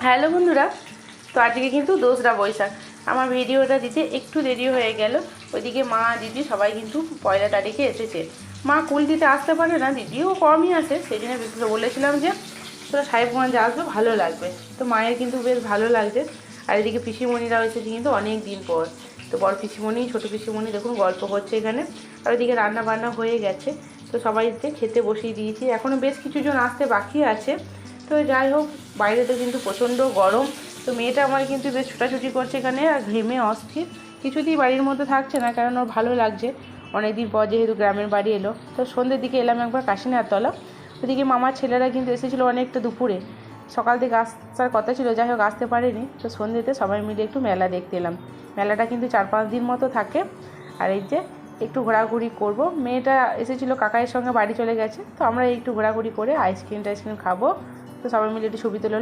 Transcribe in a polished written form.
Hello বন্ধুরা, তো আজকে কিন্তু দোসরা বৈশাখ। আমার ভিডিওটা দিতে একটু দেরি হয়ে গেল। ওইদিকে মা দিদি সবাই কিন্তু পয়লা তারিখে এসেছে। মা কুল দিতে আসতে পারে না, দিদিও কমই আসে, সেই জন্য বলেছিলাম যে তোরা সাহেবগঞ্জে আসবে, ভালো লাগবে। তো মায়ের কিন্তু বেশ ভালো লাগছে। আর এদিকে পিসিমণিরাও এসেছে কিন্তু অনেক দিন পর। তো বড় পিসিমণি ছোটো পিসিমণি দেখুন গল্প করছে এখানে। আর ওইদিকে রান্না বান্না হয়ে গেছে, তো সবাইকে খেতে বসিয়ে দিয়েছি। এখনও বেশ কিছুজন আসতে বাকি আছে। তো যাই হোক, বাইরে তো কিন্তু প্রচণ্ড গরম। তো মেয়েটা আমার কিন্তু বেশ ছোটাছুটি করছে এখানে, আর ঘেমে অস্থির, কিছুতেই বাড়ির মধ্যে থাকছে না, কারণ ওর ভালো লাগছে। অনেকদিন পর যেহেতু গ্রামের বাড়ি এলো। তো সন্ধ্যের দিকে এলাম একবার কাশিনাথ তলা। ওদিকে মামার ছেলেরা কিন্তু এসেছিলো অনেকটা দুপুরে, সকাল থেকে আসার কথা ছিল, যাই হোক আসতে পারেনি। তো সন্ধ্যেতে সবাই মিলে একটু মেলা দেখতে এলাম। মেলাটা কিন্তু 4-5 দিন মতো থাকে। আর এই যে একটু ঘোরাঘুরি করব, মেয়েটা এসেছিলো কাকাইয়ের সঙ্গে, বাড়ি চলে গেছে। তো আমরা একটু ঘোরাঘুরি করে আইসক্রিম টাইসক্রিম খাবো। তো সবাই মিলে একটু ছবি তুলে